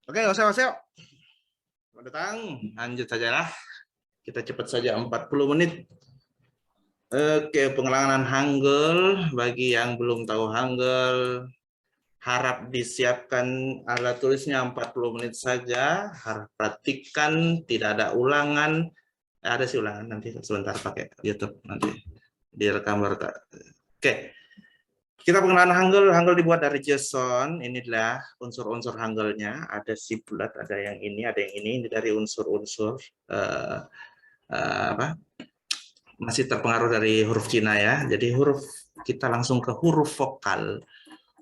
Oke, Oseo. Selamat datang. Lanjut saja lah. Kita cepat saja 40 menit. Oke, pengenalan Hangul. Bagi yang belum tahu Hangul, harap disiapkan alat tulisnya 40 menit saja. Harap praktikan, tidak ada ulangan. Ada sih ulangan nanti sebentar pakai YouTube nanti direkam. Oke. Kita pengenalan Hangul. Hangul dibuat dari JSON. Inilah unsur-unsur Hangulnya. Ada si bulat, ada yang ini, ada yang ini. Ini dari unsur-unsur apa? Masih terpengaruh dari huruf Cina ya. Jadi kita langsung ke huruf vokal.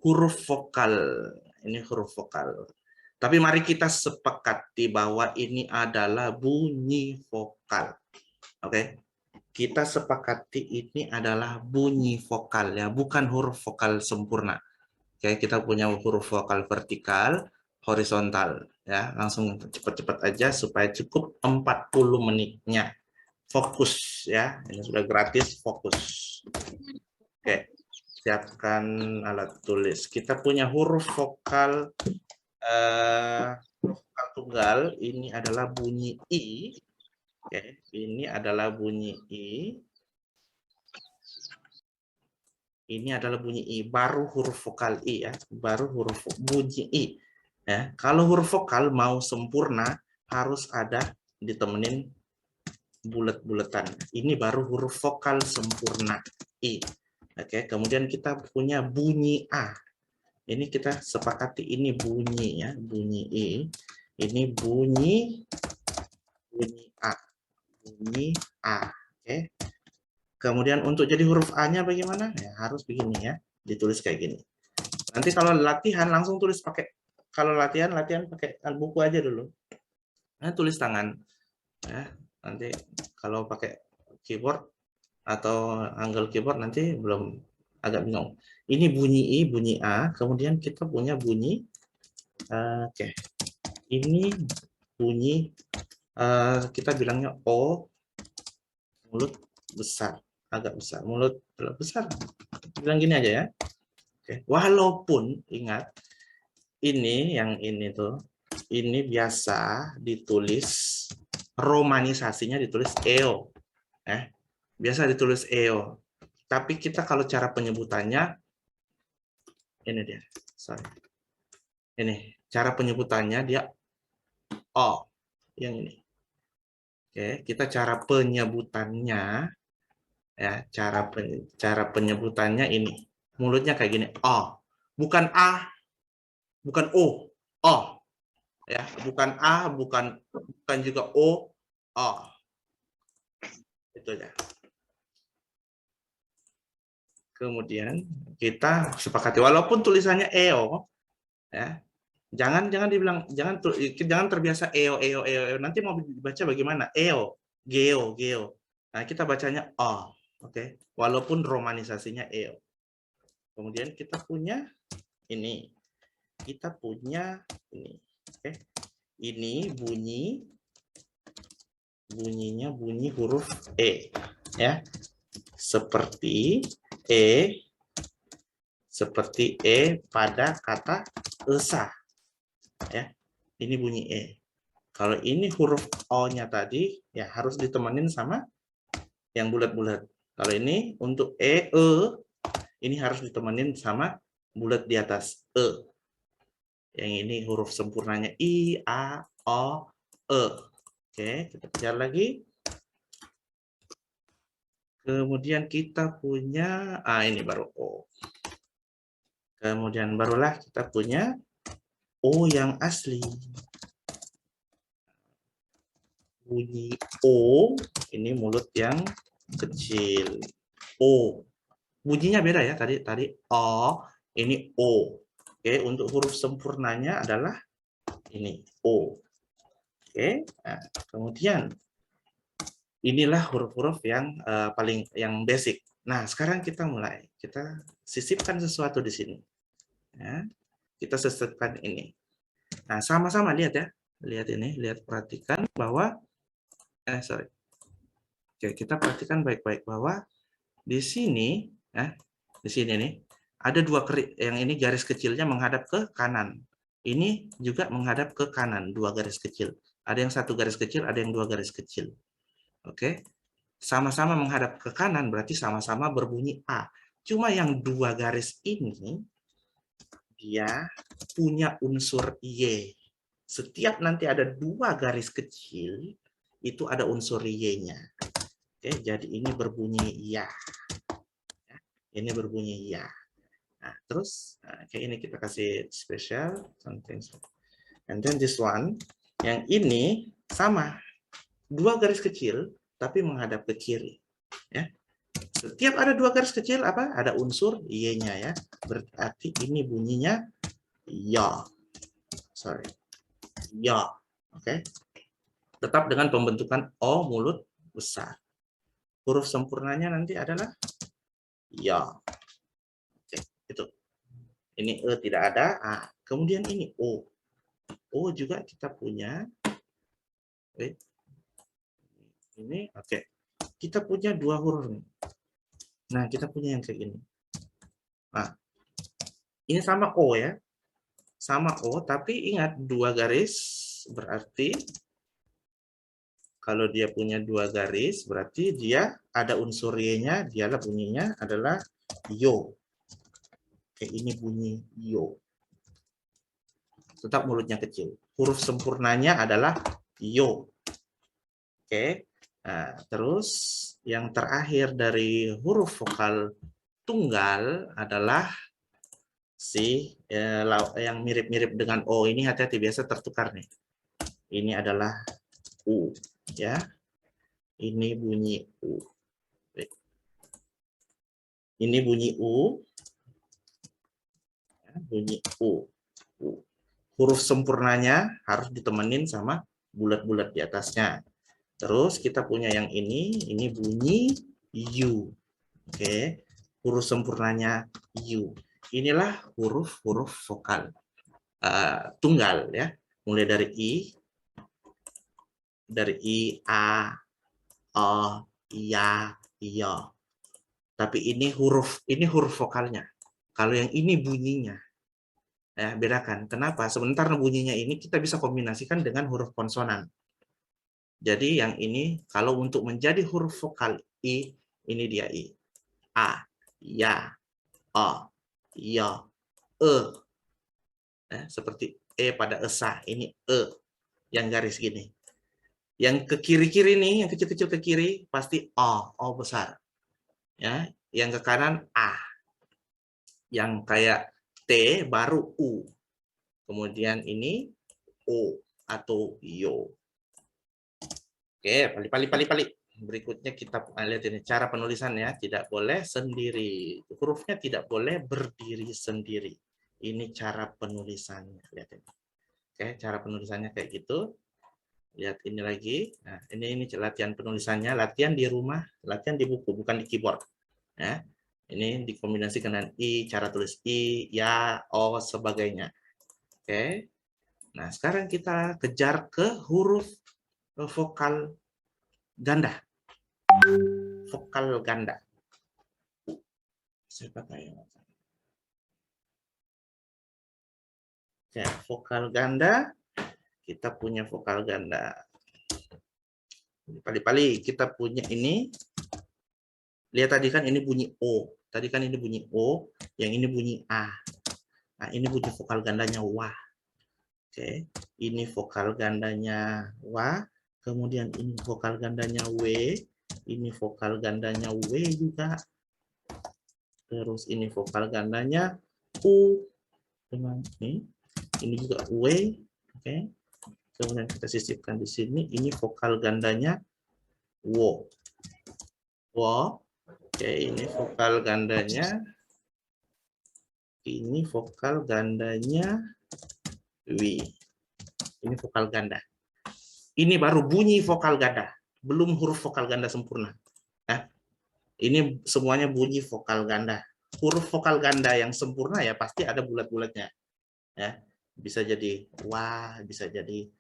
Huruf vokal. Ini huruf vokal. Tapi mari kita sepakati bahwa ini adalah bunyi vokal. Oke. Kita sepakati ini adalah bunyi vokal ya, bukan huruf vokal sempurna. Oke, kita punya huruf vokal vertikal, horizontal ya. Langsung cepat-cepat aja supaya cukup 40 menitnya. Fokus ya. Ini sudah gratis, fokus. Oke. Siapkan alat tulis. Kita punya huruf vokal tunggal, ini adalah bunyi I. Oke, ini adalah bunyi I. Ini adalah bunyi I, baru huruf vokal I ya, baru huruf bunyi I. Ya, kalau huruf vokal mau sempurna harus ada ditemenin bulat-bulatan. Ini baru huruf vokal sempurna I. Oke, kemudian kita punya bunyi A. Ini kita sepakati ini bunyi ya, bunyi I. Ini bunyi A. Bunyi A. Oke. Kemudian untuk jadi huruf A-nya bagaimana? Ya, harus begini ya, ditulis kayak gini. Nanti kalau latihan langsung tulis pakai, kalau latihan pakai buku aja dulu. Nah, tulis tangan. Ya, nanti kalau pakai keyboard atau Hangul keyboard nanti belum, agak bingung. Ini bunyi I, bunyi A, kemudian kita punya bunyi oke. Ini bunyi kita bilangnya O, mulut besar, agak besar, mulut besar. Bilang gini aja ya. Oke. Walaupun ingat ini yang ini tuh, ini biasa ditulis romanisasinya ditulis EO. Biasa ditulis EO. Tapi kita kalau cara penyebutannya ini dia. Sorry. Ini cara penyebutannya dia O yang ini. Oke, kita cara penyebutannya ya, cara penyebutannya ini. Mulutnya kayak gini, O. Bukan A, bukan O. O. Ya, bukan A, bukan juga O. O. Itu ya. Kemudian kita sepakati walaupun tulisannya EO ya. Jangan dibilang jangan terbiasa EO. Nanti mau dibaca bagaimana? EO, geo. Nah, kita bacanya O. Oke. Walaupun romanisasinya EO. Kemudian kita punya ini. Kita punya ini. Oke. Ini bunyinya bunyi huruf E ya. Seperti E pada kata esa ya. Ini bunyi E. Kalau ini huruf O-nya tadi ya harus ditemenin sama yang bulat-bulat. Kalau ini untuk ini harus ditemenin sama bulat di atas E. Yang ini huruf sempurnanya I, A, O, E. Oke, kita kejar lagi. Kemudian kita punya ini baru O. Kemudian barulah kita punya O yang asli. Bunyi O, ini mulut yang kecil. O. Bunyinya beda ya, tadi O, ini O. Oke, untuk huruf sempurnanya adalah ini O. Oke, nah, kemudian inilah huruf-huruf yang paling basic. Nah, sekarang kita mulai. Kita sisipkan sesuatu di sini. Ya, kita sisipkan ini. Nah, sama-sama lihat ya. Lihat ini, perhatikan bahwa Oke, kita perhatikan baik-baik bahwa di sini di sini nih ada dua yang ini garis kecilnya menghadap ke kanan. Ini juga menghadap ke kanan, 2 garis kecil. Ada yang 1 garis kecil, ada yang 2 garis kecil. Oke, sama-sama menghadap ke kanan berarti sama-sama berbunyi A. Cuma yang 2 garis ini dia punya unsur Y. Setiap nanti ada 2 garis kecil, itu ada unsur Y-nya. Oke, jadi ini berbunyi ya. Ini berbunyi ya. Nah, terus kayak ini kita kasih spesial something. And then this one, yang ini sama, 2 garis kecil tapi menghadap ke kiri. Ya. Setiap ada 2 garis kecil apa? Ada unsur y-nya ya. Berarti ini bunyinya ya. Sorry. Ya. Oke. Tetap dengan pembentukan O mulut besar. Huruf sempurnanya nanti adalah ya. Oke, itu. Ini E tidak ada. Ah, kemudian ini O. O juga kita punya. Ini oke. Kita punya 2 huruf nih. Nah, kita punya yang kayak gini. Nah, ini sama O ya. Sama O, tapi ingat 2 garis berarti kalau dia punya 2 garis berarti dia ada unsur Y-nya, dialah bunyinya adalah yo. Oke, ini bunyi yo. Tetap mulutnya kecil. Huruf sempurnanya adalah yo. Oke. Nah, terus yang terakhir dari huruf vokal tunggal adalah si yang mirip-mirip dengan O ini, hati-hati biasa tertukar nih. Ini adalah U ya. Ini bunyi U. Ini bunyi U. Bunyi U. U. Huruf sempurnanya harus ditemenin sama bulat-bulat di atasnya. Terus kita punya yang ini bunyi U. Oke. Huruf sempurnanya U. Inilah huruf-huruf vokal tunggal ya. Mulai dari A, O, Ya, Yo. Tapi ini huruf vokalnya. Kalau yang ini bunyinya. Ya, bedakan. Kenapa? Sebentar bunyinya ini kita bisa kombinasikan dengan huruf konsonan. Jadi yang ini kalau untuk menjadi huruf vokal I, ini dia I. A, Ya, O, Yo, E. Ya, seperti E pada esa, ini E yang garis gini. Yang ke kiri-kiri nih, yang kecil-kecil ke kiri pasti O besar. Ya, yang ke kanan A. Yang kayak T baru U. Kemudian ini O atau Yo. Oke, pali. Berikutnya kita lihat ini cara penulisannya, tidak boleh sendiri. Hurufnya tidak boleh berdiri sendiri. Ini cara penulisannya, lihat ini. Oke, cara penulisannya kayak gitu. Lihat ini lagi. Nah, ini latihan penulisannya, latihan di rumah, latihan di buku, bukan di keyboard. Ya. Ini dikombinasikan dengan I, cara tulis I, ya, O, sebagainya. Oke. Nah, sekarang kita kejar ke huruf vokal ganda. Vokal ganda. Saya pakai. Oke, vokal ganda. Kita punya vokal ganda. Pali-pali, kita punya ini. Lihat tadi kan ini bunyi O. Tadi kan ini bunyi O, yang ini bunyi A. Nah, ini bunyi vokal gandanya wa. Oke, ini vokal gandanya wa. Kemudian ini vokal gandanya w. Ini vokal gandanya w juga. Terus ini vokal gandanya u. Dengan ini juga w. Oke. Kemudian kita sisipkan di sini. Ini vokal gandanya wo. Wo. Oke, ini vokal gandanya. Ini vokal gandanya wi. Ini vokal ganda. Ini baru bunyi vokal ganda, belum huruf vokal ganda sempurna. Nah, ini semuanya bunyi vokal ganda. Huruf vokal ganda yang sempurna ya pasti ada bulat-bulatnya. Ya, bisa jadi wa, bisa jadi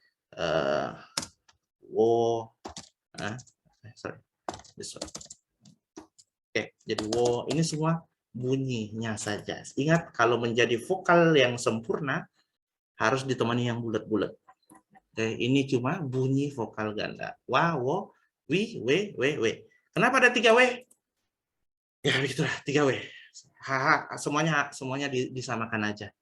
wo. Sorry. Oke, jadi wo. Ini semua bunyinya saja. Ingat, kalau menjadi vokal yang sempurna harus ditemani yang bulat-bulat. Oke, ini cuma bunyi vokal ganda. Wa, wo, wi, we, we. Kenapa ada 3 W? Ya begitulah 3 W. Semuanya disamakan aja.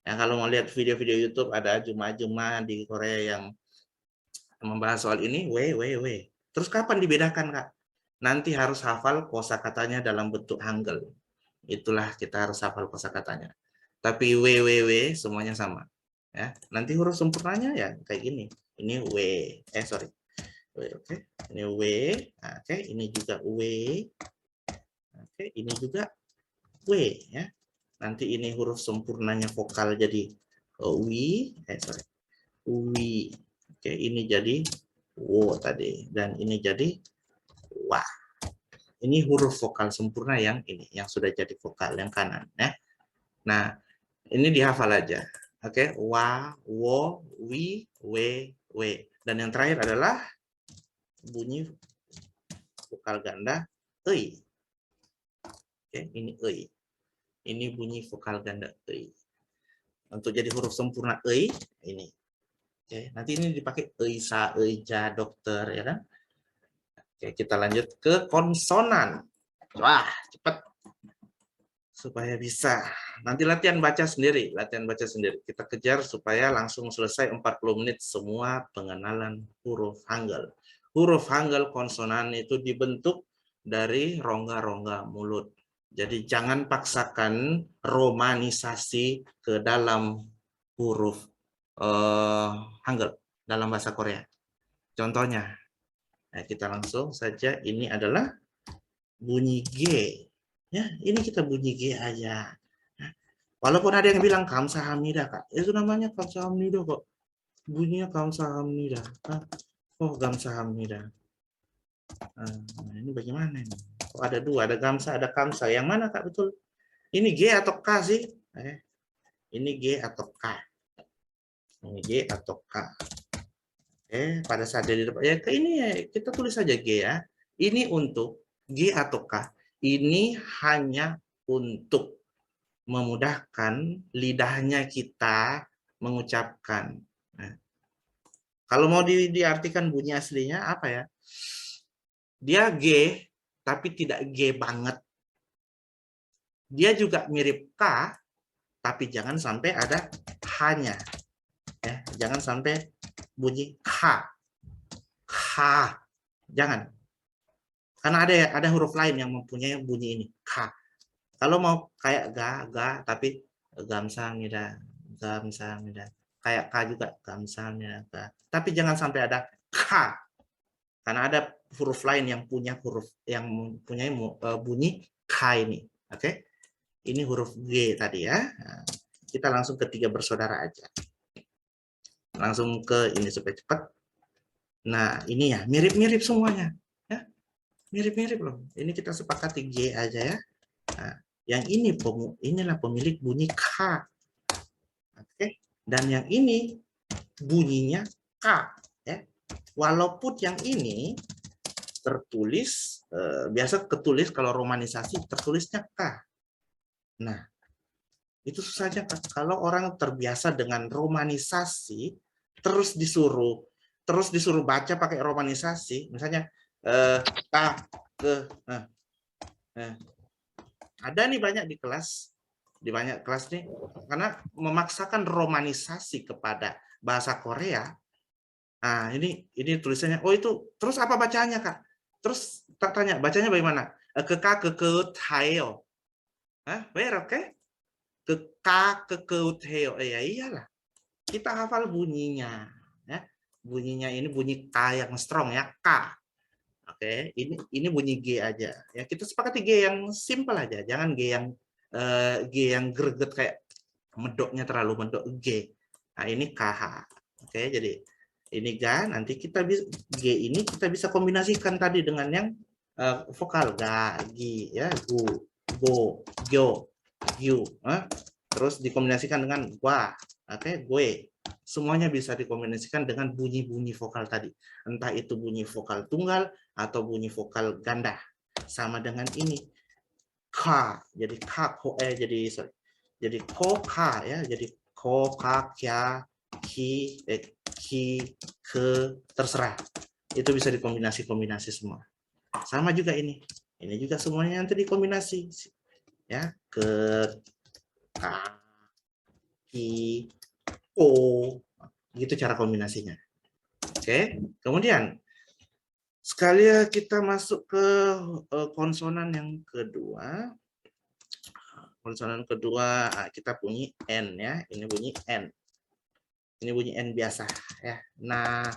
Ya, kalau mau lihat video-video YouTube ada juma-juma di Korea yang membahas soal ini, W. Terus kapan dibedakan, Kak? Nanti harus hafal kosakatanya dalam bentuk Hangul. Itulah kita harus hafal kosakatanya. Tapi W semuanya sama. Ya, nanti huruf sempurnanya ya kayak gini. Ini W. Sorry. W, oke. Ini W. Oke, ini juga W. Oke, ini juga W ya. Nanti ini huruf sempurnanya vokal jadi wi. Sorry. Wi. Oke, ini jadi wo tadi dan ini jadi wa. Ini huruf vokal sempurna yang ini yang sudah jadi vokal yang kanan ya. Nah, ini dihafal aja. Oke, wa, wo, wi, we. Dan yang terakhir adalah bunyi vokal ganda ei. Oke, ini ei. Ini bunyi vokal ganda ei. Untuk jadi huruf sempurna ei ini. Oke, nanti ini dipakai eisa, eja, dokter ya kan? Oke, kita lanjut ke konsonan. Wah, cepat. Supaya bisa. Nanti latihan baca sendiri. Kita kejar supaya langsung selesai 40 menit semua pengenalan huruf Hangul. Huruf Hangul konsonan itu dibentuk dari rongga-rongga mulut. Jadi jangan paksakan romanisasi ke dalam huruf Hangul dalam bahasa Korea. Contohnya, nah kita langsung saja ini adalah bunyi G. Ya, ini kita bunyi G aja. Walaupun ada yang bilang kamsahamnida, Kak. Itu namanya kamsahamnida kok. Bunyinya kamsahamnida. Oh, kamsahamnida. Nah, ini bagaimana ini? Oh, ada dua, ada gamsa, ada kamsa. Yang mana, Kak, betul? Ini G atau K sih? Ini G atau K. Ini G atau K. Pada saat di depan ya ini ya, kita tulis saja G ya. Ini untuk G atau K. Ini hanya untuk memudahkan lidahnya kita mengucapkan. Nah, kalau mau diartikan bunyi aslinya apa ya? Dia G tapi tidak G banget. Dia juga mirip K tapi jangan sampai ada H-nya. Ya, jangan sampai bunyi K. Jangan. Karena ada huruf lain yang mempunyai bunyi ini, K. Kalau mau kayak ga, tapi gamsangida. Kayak K juga, gamsangida. Tapi jangan sampai ada K. Karena ada huruf lain yang punya mempunyai bunyi K ini. Oke? Ini huruf G tadi ya. Nah, kita langsung ke 3 bersaudara aja. Langsung ke ini supaya cepat. Nah, ini ya, mirip-mirip semuanya. Mirip-mirip loh. Ini kita sepakati G aja ya. Nah, yang ini inilah pemilik bunyi K. Oke. Dan yang ini bunyinya K. Ya. Walaupun yang ini tertulis, biasa ketulis kalau romanisasi tertulisnya K. Nah, itu susahnya kalau orang terbiasa dengan romanisasi, terus disuruh baca pakai romanisasi, misalnya ada nih banyak di banyak kelas nih karena memaksakan romanisasi kepada bahasa Korea. Nah, ini tulisannya oh itu terus apa bacanya, Kak? Terus tak tanya bacanya bagaimana? Tayo. Where okay? Ya iyalah. Kita hafal bunyinya ya. Bunyinya ini bunyi K yang strong ya, K. Oke, ini bunyi G aja. Ya kita sepakati G yang simple aja, jangan G yang greget kayak medoknya terlalu medok G. Nah, ini KH. Oke, jadi ini G, nanti kita bisa G ini kita bisa kombinasikan tadi dengan yang vokal ga, gi ya, gu, go, gyo, gyu, terus dikombinasikan dengan wa. Oke, gue. Semuanya bisa dikombinasikan dengan bunyi-bunyi vokal tadi. Entah itu bunyi vokal tunggal atau bunyi vokal ganda. Sama dengan ini. K. Jadi K, jadi ko K ya. Jadi K, ko, ka, kya, ki, ke, terserah. Itu bisa dikombinasi-kombinasi semua. Sama juga ini. Ini juga semuanya nanti dikombinasi. Ya, ke, ka, ki, ko. Gitu cara kombinasinya. Oke, kemudian sekali kita masuk ke konsonan yang kedua. Konsonan kedua kita bunyi N ya. Ini bunyi N. Ini bunyi N biasa ya. Nah,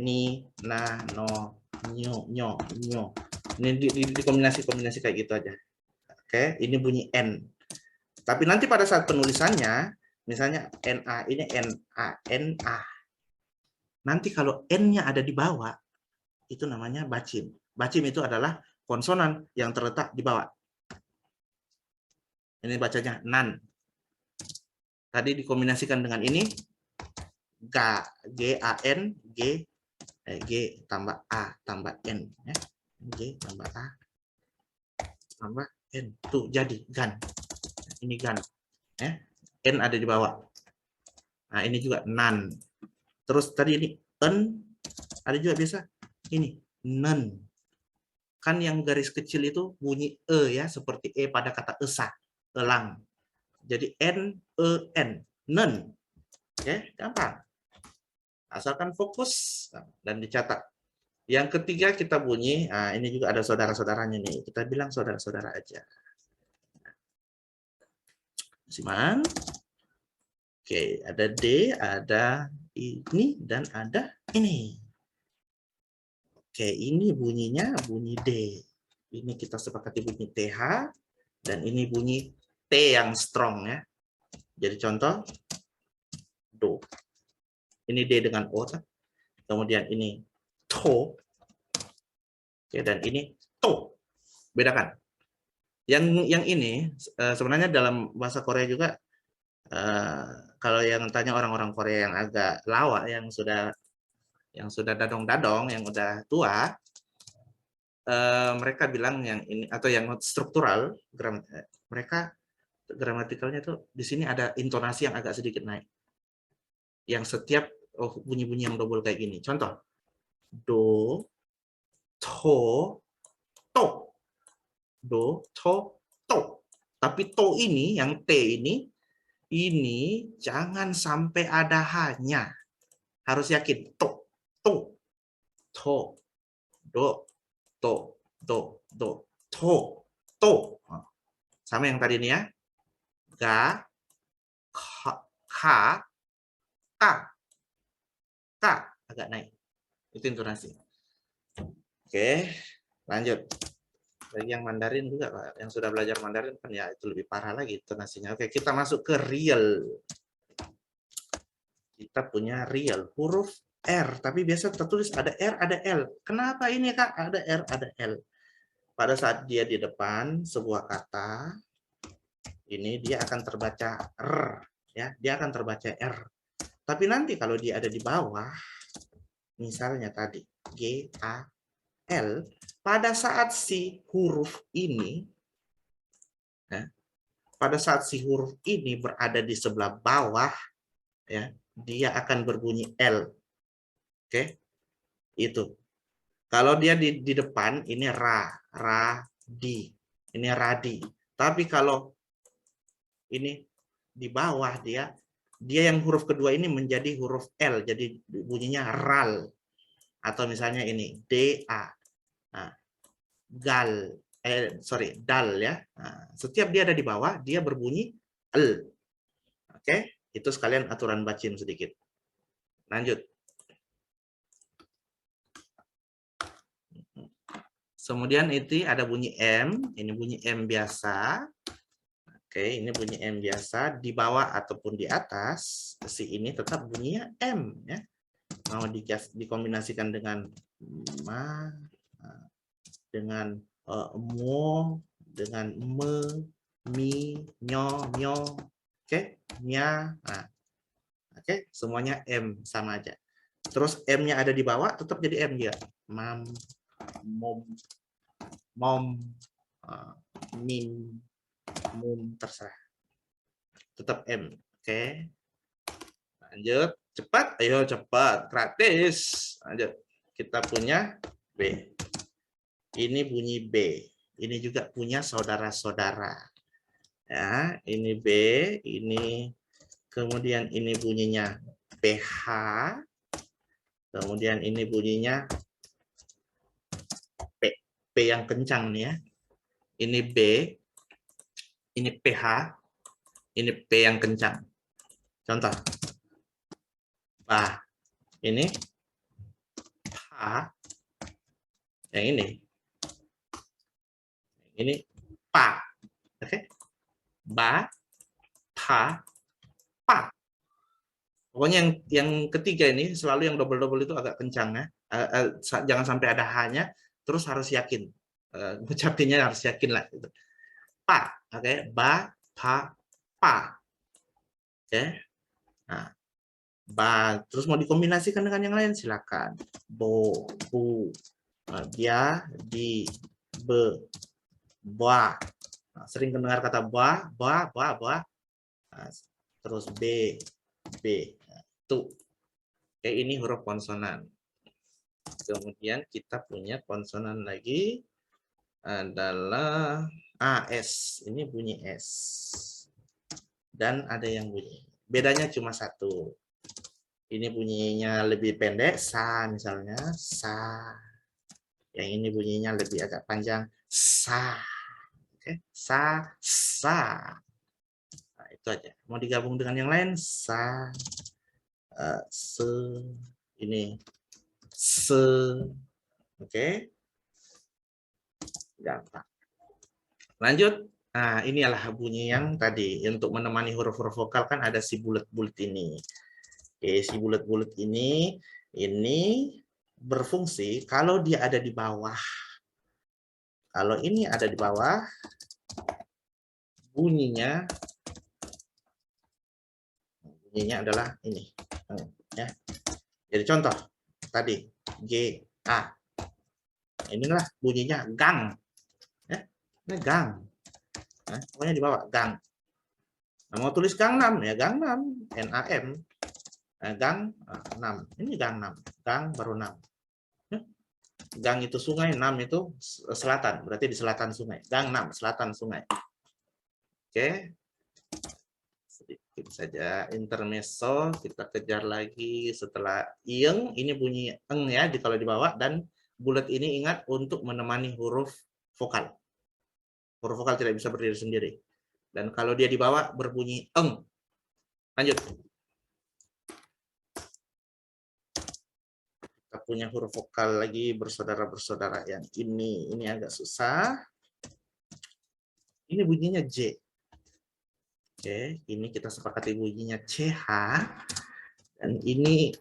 ni, na, no, nyo, nyo, nyo. Ini dikombinasi-kombinasi kayak gitu aja. Oke, ini bunyi N. Tapi nanti pada saat penulisannya, misalnya NA, ini NA, NA. Nanti kalau N-nya ada di bawah, itu namanya bacim. Bacim itu adalah konsonan yang terletak di bawah. Ini bacanya nan. Tadi dikombinasikan dengan ini, ga, G-A-N, G tambah A tambah N. Ya. G tambah A tambah N. Tuh jadi gan. Ini gan. Ya. N ada di bawah. Nah ini juga nan. Terus tadi ini en, ada juga biasa. Ini nen. Kan yang garis kecil itu bunyi E ya, seperti E pada kata esa, elang. Jadi N, E, N, nen. Oke, gampang. Asalkan fokus dan dicatat. Yang ketiga kita bunyi, nah ini juga ada saudara-saudaranya nih. Kita bilang saudara-saudara aja. Siman. Oke, ada D, ada ini, dan ada ini. Oke, ini bunyinya bunyi D. Ini kita sepakati bunyi TH, dan ini bunyi T yang strong ya. Jadi contoh, do. Ini D dengan O. Kemudian ini to. Oke, dan ini to. Bedakan. Yang ini sebenarnya dalam bahasa Korea juga, kalau yang tanya orang-orang Korea yang agak lawak, yang sudah dadong-dadong, yang udah tua, mereka bilang yang ini atau yang struktural, mereka gramatikalnya tuh di sini ada intonasi yang agak sedikit naik. Yang setiap bunyi-bunyi yang double kayak gini. Contoh, do, to, to, do, to, to. Tapi to ini, yang T ini jangan sampai ada hanya. Harus yakin, to, to, to, do, to, do, do, to, to. Sama yang tadi ini ya. Ga, ka, ka, agak naik. Itu intonasi. Oke, lanjut. Bagi yang Mandarin juga, Pak, yang sudah belajar Mandarin kan ya itu lebih parah lagi intonasinya. Oke, kita masuk ke real. Kita punya real, huruf R, tapi biasa tertulis ada R, ada L. Kenapa ini, Kak? Ada R, ada L. Pada saat dia di depan sebuah kata, ini dia akan terbaca R, ya, dia akan terbaca R. Tapi nanti kalau dia ada di bawah, misalnya tadi G, A, L, pada saat si huruf ini, ya, pada saat si huruf ini berada di sebelah bawah, ya, dia akan berbunyi L. Oke, itu. Kalau dia di depan, ini di. Ini radi. Tapi kalau ini di bawah dia yang huruf kedua ini menjadi huruf L, jadi bunyinya ral. Atau misalnya ini DA. Nah, dal ya. Nah, setiap dia ada di bawah, dia berbunyi L. Oke, itu sekalian aturan bacin sedikit. Lanjut. Kemudian itu ada bunyi M, ini bunyi M biasa. Oke, ini bunyi M biasa, di bawah ataupun di atas, si ini tetap bunyinya M ya. Mau dikombinasikan dengan ma, dengan mo, dengan me, mi, nyo, nyo, oke, nya. Nah, oke, semuanya M sama aja. Terus M-nya ada di bawah, tetap jadi M dia. Mam, mom, mim, mum, terserah. Tetap M. Oke. Lanjut, cepat, ayo cepat, gratis. Lanjut, kita punya B. Ini bunyi B. Ini juga punya saudara-saudara. Ya, ini B, ini kemudian ini bunyinya PH. Kemudian ini bunyinya P. P yang kencang nih ya. Ini B, ini PH, ini P yang kencang. Contoh. Bah, ini H, yang ini Pa. Oke. Ba, Pa, Pa. Pokoknya yang ketiga ini selalu yang double-double itu agak kencang ya. Jangan sampai ada H-nya, terus harus yakin. Ngucapinnya harus yakin lah. Gitu. Pa, oke. Ba, Pa, Pa. Oke. Nah, ba. Terus mau dikombinasikan dengan yang lain, silakan. Bo, bu, dia, di, be, ba. Nah, sering mendengar kata ba, ba, ba, ba. Nah, terus B, B. Nah, itu. Oke, ini huruf konsonan. Kemudian kita punya konsonan lagi adalah AS. Ini bunyi S. Dan ada yang bunyi. Bedanya cuma satu. Ini bunyinya lebih pendek, sa misalnya, sa. Yang ini bunyinya lebih agak panjang, sa. Oke, sa, sa. Nah, itu aja. Mau digabung dengan yang lain, sa, se, ini, se. Oke, gampang. Lanjut. Nah, inilah bunyi yang tadi. Untuk menemani huruf-huruf vokal kan ada si bulat-bulat ini. Oke, si bulat-bulat ini berfungsi kalau dia ada di bawah. Kalau ini ada di bawah, bunyinya adalah ini. Ya. Jadi contoh tadi G A. Inilah bunyinya gang. Ya, ini gang. Nah, pokoknya di bawah gang. Nah, mau tulis Gangnam ya Gangnam, NAM. Nah, gang 6. Ini gang 6. Gang baru 6. Gang itu sungai, 6 itu selatan. Berarti di selatan sungai. Gang 6, selatan sungai. Oke. Sedikit saja intermezzo. Kita kejar lagi setelah ing. Ini bunyi eng ya kalau dibawa. Dan bulat ini ingat untuk menemani huruf vokal. Huruf vokal tidak bisa berdiri sendiri. Dan kalau dia dibawa berbunyi eng. Lanjut. Kita punya huruf vokal lagi bersaudara-bersaudara yang ini agak susah. Ini bunyinya J. Oke, ini kita sepakati bunyinya CH. Dan ini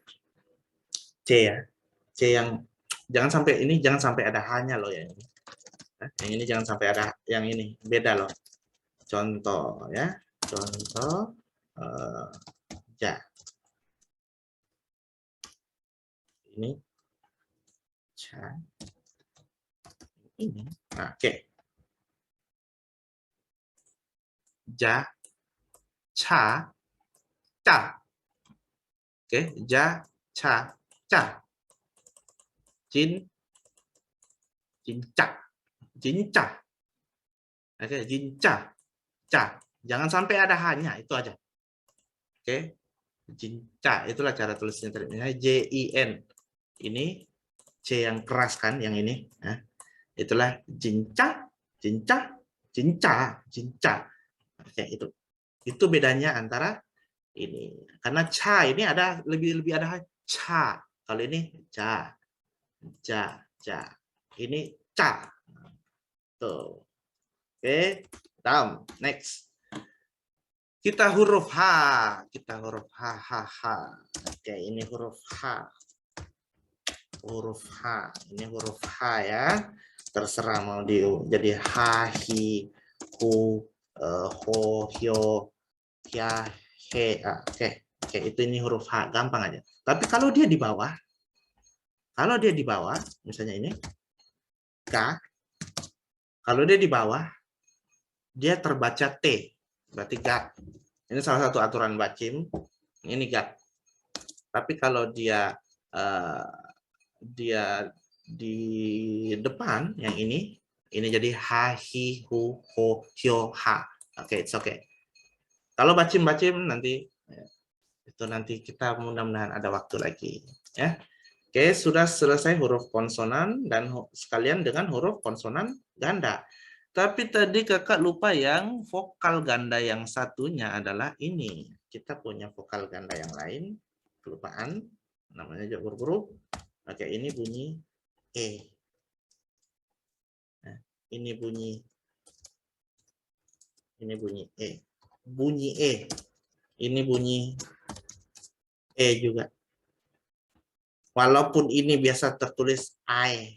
C ya. C yang jangan sampai ada H-nya loh ya. Yang ini jangan sampai ada yang ini, beda loh. Contoh ya. Contoh ja. Ini ca. Ini. Nah, oke. Ja, ca, ca. Oke, ja, ca, ca. Jin, jinca, jinca. Oke, jinca, ca. Jangan sampai ada H-nya, itu aja. Oke, jinca, itulah cara tulisnya tadi. J-I-N. Ini C yang keras kan, yang ini. Nah, itulah jinca, jinca, cinca, cinca. Oke, itu. Itu bedanya antara ini. Karena ca ini ada lebih ada ca. Kalau ini ja, ja, ja. Ini ca. Tuh. Oke, down. Next. Kita huruf H. Kita huruf H, H, H. Oke, ini huruf H. Huruf H. Ini huruf H ya. Terserah mau jadi H, Hi, Hu, Ho, Hyo, Hya, He. Oke, itu ini huruf H. Gampang aja. Tapi kalau dia di bawah, misalnya ini, K. Kalau dia di bawah, dia terbaca T. Berarti gat. Ini salah satu aturan bacim. Ini gat. Tapi kalau dia di depan yang ini jadi ha, hi, hu, ho, hyo, ha. Oke, it's okay. Kalau bacim-bacim nanti itu nanti kita mudah-mudahan ada waktu lagi ya. Oke, sudah selesai huruf konsonan dan sekalian dengan huruf konsonan ganda. Tapi tadi kakak lupa yang vokal ganda yang satunya adalah ini. Kita punya vokal ganda yang lain, kelupaan, namanya juga huruf. Oke, ini bunyi E. Nah, ini bunyi E. Bunyi E. Ini bunyi E juga. Walaupun ini biasa tertulis I.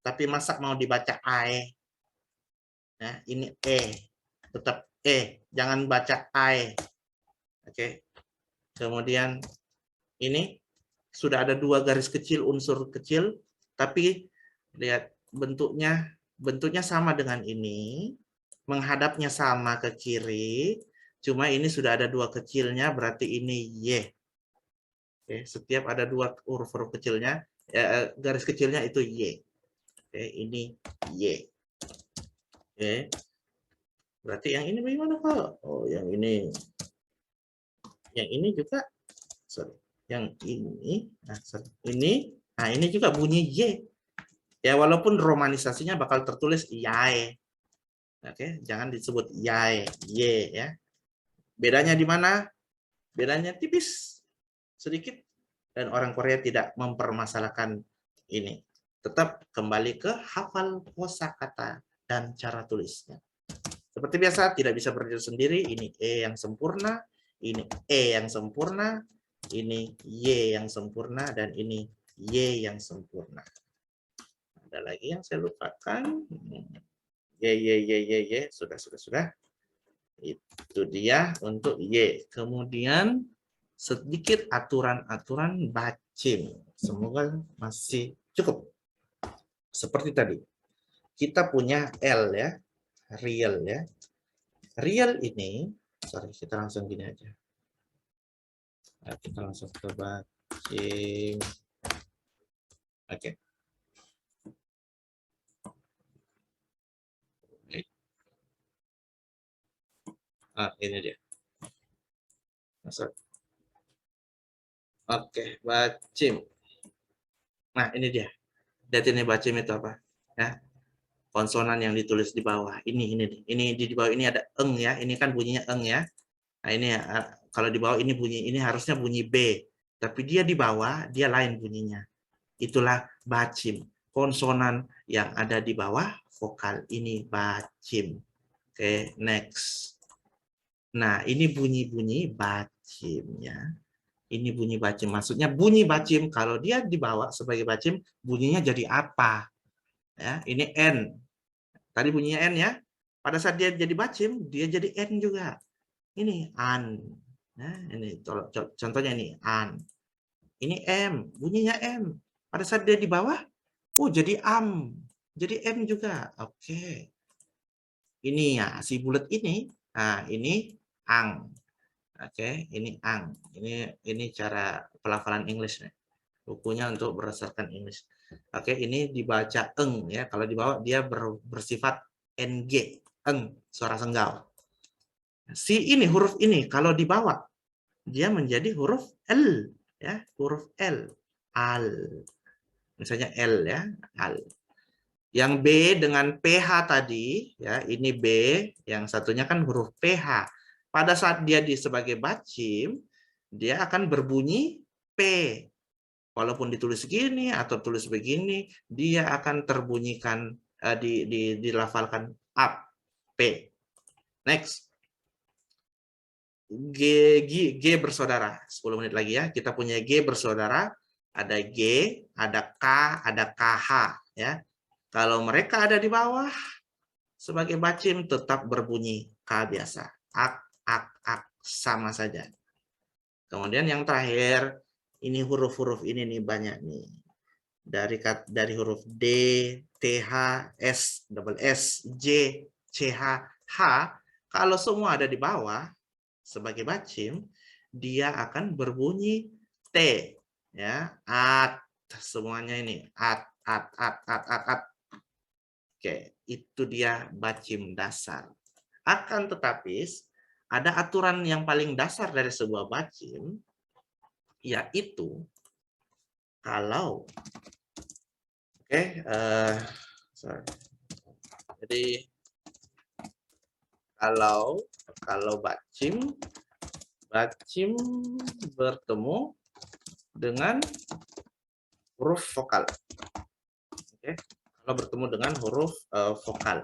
Tapi masa mau dibaca I? Nah, ini E. Tetap E. Jangan baca I. Oke. Kemudian ini sudah ada 2 garis kecil, unsur kecil. Tapi lihat bentuknya sama dengan ini. Menghadapnya sama ke kiri. Cuma ini sudah ada 2 kecilnya, berarti ini Y. Oke, setiap ada 2 huruf-huruf kecilnya, garis kecilnya itu Y. Oke, ini Y. Oke. Berarti yang ini bagaimana, Pak? Oh, yang ini. Yang ini juga, sorry. Yang ini, nah ini juga bunyi Y. Ya, walaupun romanisasinya bakal tertulis YAE. Oke, jangan disebut YAE, Y ya. Bedanya di mana? Bedanya tipis, sedikit, dan orang Korea tidak mempermasalahkan ini. Tetap kembali ke hafal kosakata dan cara tulisnya. Seperti biasa, tidak bisa berdiri sendiri. Ini E yang sempurna, ini E yang sempurna, ini Y yang sempurna, dan ini Y yang sempurna. Ada lagi yang saya lupakan. Y. Sudah. Itu dia untuk Y. Kemudian sedikit aturan-aturan bacim. Semoga masih cukup. Seperti tadi. Kita punya L ya. Real ya. Real ini, sorry, kita langsung gini aja. Nah, kita langsung ke bacim. Oke. Ini dia. Masuk. Oke, bacim. Nah, ini dia. Lihat ini bacim itu apa? Ya. Konsonan yang ditulis di bawah. Ini di bawah ini ada eng ya. Ini kan bunyinya eng ya. Nah, ini kalau di bawah ini bunyi, ini harusnya bunyi B. Tapi dia di bawah, dia lain bunyinya. Itulah bacim. Konsonan yang ada di bawah vokal ini bacim. Oke, next. Nah, ini bunyi-bunyi bacimnya. Ini bunyi bacim. Maksudnya bunyi bacim kalau dia dibawa sebagai bacim, bunyinya jadi apa? Ya, ini N. Tadi bunyinya N ya. Pada saat dia jadi bacim, dia jadi N juga. Ini an. Nah, ini contohnya ini an. Ini M, bunyinya M. Pada saat dia di bawah, oh jadi am. Jadi M juga. Oke. Ini ya, si bulat ini. Nah, ini ang. Oke, ini ang. Ini cara pelafalan English nih. Bukunya untuk berdasarkan English. Oke, ini dibaca eng ya. Kalau di bawah dia bersifat ng, eng, suara senggal. Si ini huruf ini kalau dibawa dia menjadi huruf L ya, huruf L. Al. Misalnya L ya, al. Yang B dengan PH tadi ya, ini B, yang satunya kan huruf PH. Pada saat dia sebagai bacim, dia akan berbunyi P. Walaupun ditulis gini atau tulis begini, dia akan terbunyikan dilafalkan up, P. Next. G bersaudara. 10 menit lagi ya. Kita punya G bersaudara. Ada G, ada K, ada KH ya. Kalau mereka ada di bawah sebagai bacim tetap berbunyi K biasa. Ak, sama saja. Kemudian yang terakhir, ini huruf-huruf ini nih banyak nih. Dari huruf D, TH, S, double S, J, CH, H, kalau semua ada di bawah sebagai bacim, dia akan berbunyi T. Ya, at. Semuanya ini. At. Oke, itu dia bacim dasar. Akan tetapi, ada aturan yang paling dasar dari sebuah bacim, yaitu kalau sorry. Jadi kalau bacim bertemu dengan huruf vokal. Oke. Kalau bertemu dengan huruf vokal,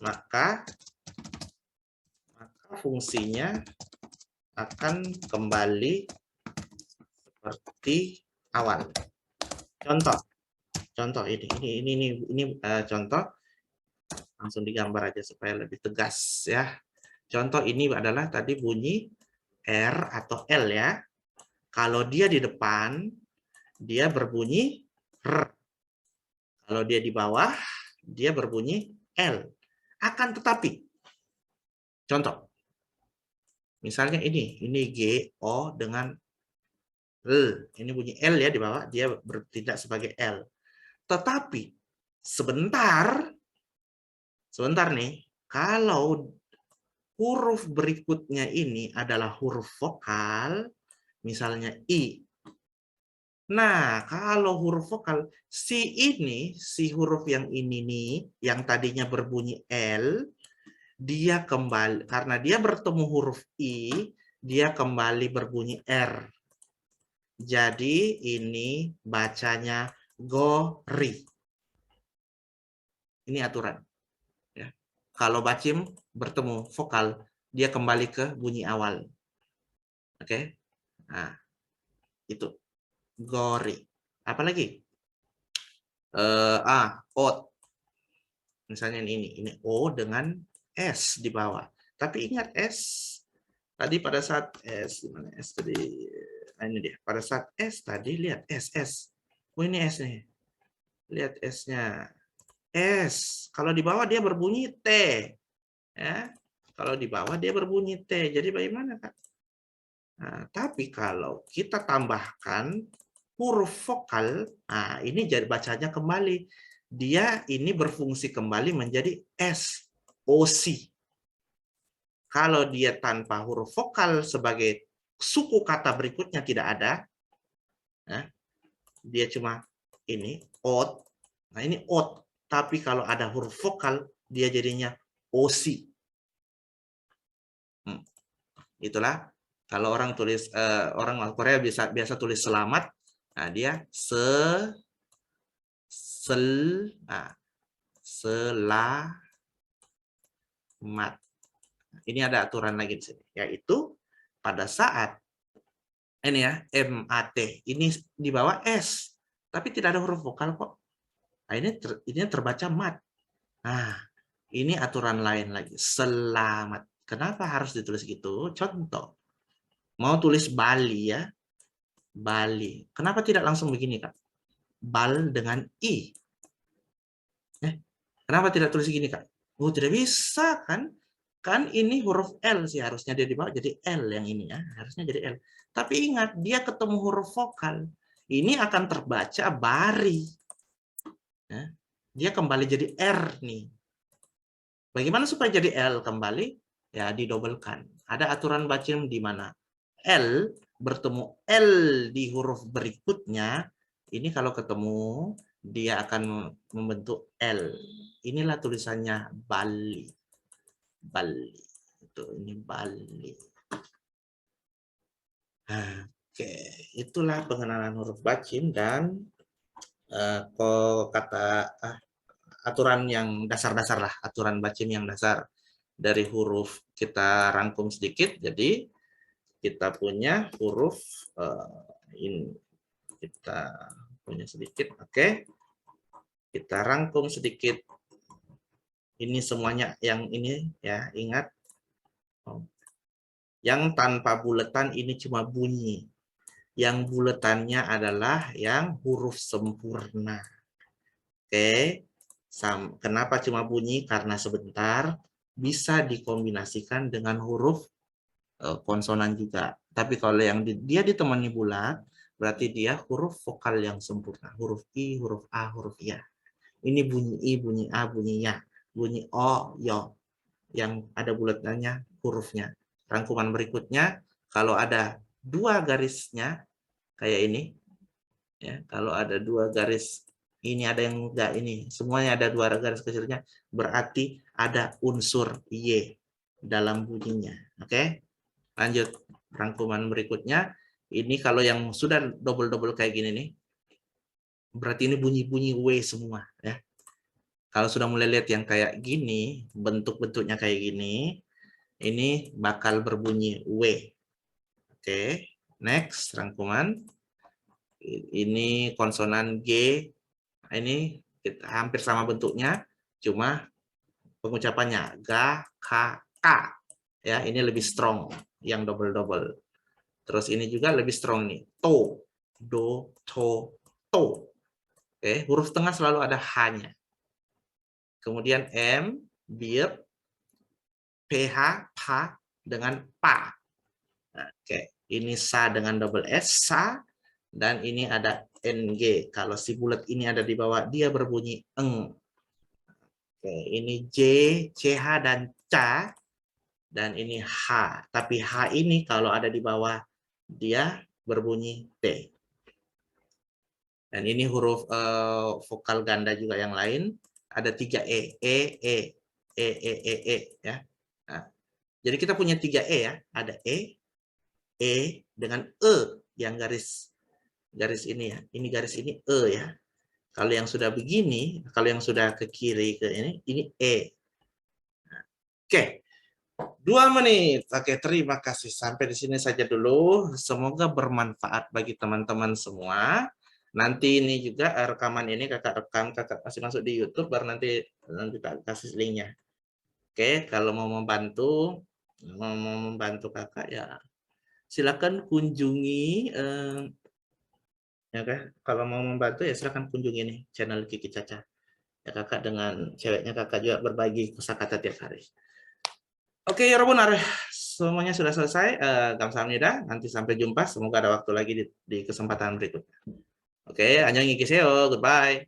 maka fungsinya akan kembali seperti awal. Contoh ini contoh, langsung digambar aja supaya lebih tegas ya. Contoh ini adalah tadi bunyi R atau L ya. Kalau dia di depan, dia berbunyi R. Kalau dia di bawah, dia berbunyi L. Akan tetapi, contoh, misalnya ini G, O dengan L. Ini bunyi L ya di bawah, dia bertindak sebagai L. Tetapi, sebentar nih, kalau huruf berikutnya ini adalah huruf vokal, misalnya I. Nah, kalau huruf vokal, si huruf yang ini nih, yang tadinya berbunyi L, dia kembali, karena dia bertemu huruf I, dia kembali berbunyi R. Jadi ini bacanya gori. Ini aturan. Ya. Kalau bacim bertemu vokal, dia kembali ke bunyi awal. Oke. Nah, itu gori. Apalagi? Ot. Misalnya ini O dengan S di bawah. Tapi ingat S tadi pada saat S gimana S tadi? Nah, ini dia. Pada saat S tadi lihat S. Oh ini S nih. Lihat S-nya. S. Kalau di bawah dia berbunyi T. Ya. Kalau di bawah dia berbunyi T. Jadi bagaimana, Kak? Nah, tapi kalau kita tambahkan huruf vokal, nah ini jadi bacanya kembali. Dia ini berfungsi kembali menjadi S, OC. Kalau dia tanpa huruf vokal sebagai suku kata berikutnya tidak ada, ya, dia cuma ini, ot. Nah ini ot. Tapi kalau ada huruf vokal, dia jadinya OC. Itulah kalau orang tulis orang Korea biasa tulis selamat, nah dia selamat. Ini ada aturan lagi di sini, yaitu pada saat ini ya MAT ini di bawah S, tapi tidak ada huruf vokal kok. Nah, ini terbaca mat. Nah, ini aturan lain lagi. Selamat. Kenapa harus ditulis gitu? Contoh, mau tulis Bali ya, Bali. Kenapa tidak langsung begini, Kak? Bal dengan I. Kenapa tidak tulis gini, Kak? Oh, tidak bisa kan? Kan ini huruf L sih, harusnya dia di bawah jadi L yang ini ya. Harusnya jadi L. Tapi ingat, dia ketemu huruf vokal. Ini akan terbaca bari. Ya. Dia kembali jadi R nih. Bagaimana supaya jadi L kembali? Ya, didobelkan. Ada aturan bacim di mana L bertemu L di huruf berikutnya. Ini kalau ketemu, dia akan membentuk L. Inilah tulisannya Bali. Bali. Itu ini Bali. Oke, itulah pengenalan huruf bacim dan kata aturan yang dasar-dasar lah, aturan bacim yang dasar dari huruf kita rangkum sedikit. Jadi kita punya huruf ini kita punya sedikit, oke. Kita rangkum sedikit. Ini semuanya yang ini ya, ingat. Yang tanpa buletan ini cuma bunyi. Yang buletannya adalah yang huruf sempurna. Oke. Kenapa cuma bunyi? Karena sebentar bisa dikombinasikan dengan huruf konsonan juga. Tapi kalau yang dia ditemani bulat, berarti dia huruf vokal yang sempurna. Huruf I, huruf A, huruf Ya. Ini bunyi I, bunyi A, bunyi Ya. Bunyi O, Yo. Yang ada bulatannya hurufnya. Rangkuman berikutnya, kalau ada dua garisnya, kayak ini, ya, kalau ada dua garis, ini ada yang enggak ini, semuanya ada dua garis kecilnya, berarti ada unsur Y dalam bunyinya. Oke? Lanjut, rangkuman berikutnya, ini kalau yang sudah double-double kayak gini nih, berarti ini bunyi-bunyi W semua. Ya. Kalau sudah mulai lihat yang kayak gini, bentuk-bentuknya kayak gini, ini bakal berbunyi W. Oke, next, rangkuman. Ini konsonan G, ini hampir sama bentuknya, cuma pengucapannya ga, ka, ka. Ya, ini lebih strong, yang double-double. Terus ini juga lebih strong nih. To, do, to, to. Oke, huruf tengah selalu ada H-nya. Kemudian M, bir, PH, pa, dengan pa. Oke, ini sa dengan double S, sa. Dan ini ada NG. Kalau si bulat ini ada di bawah, dia berbunyi eng. Oke, ini J, CH, dan ca. Dan ini H. Tapi H ini kalau ada di bawah, dia berbunyi T. Dan ini huruf vokal ganda juga yang lain. Ada 3 E. E, ya. Nah, jadi kita punya 3 E ya. Ada E dengan E yang garis ini ya. Ini garis ini E ya. Kalau yang sudah begini, kalau yang sudah ke kiri ke ini E. Nah, oke. 2 menit. Oke, terima kasih. Sampai di sini saja dulu. Semoga bermanfaat bagi teman-teman semua. Nanti ini juga rekaman ini kakak rekam, kakak kasih masuk di YouTube, baru nanti kakak kasih linknya. Oke, kalau mau membantu kakak ya silakan kunjungi. Ya kan? Kalau mau membantu ya silakan kunjungi nih channel Kiki Caca. Ya kakak dengan ceweknya kakak juga berbagi kosakata tiap hari. Oke, ya Robunar, semuanya sudah selesai. Kamsahamnida, nanti sampai jumpa. Semoga ada waktu lagi di kesempatan berikutnya. Oke, annyeong, goodbye.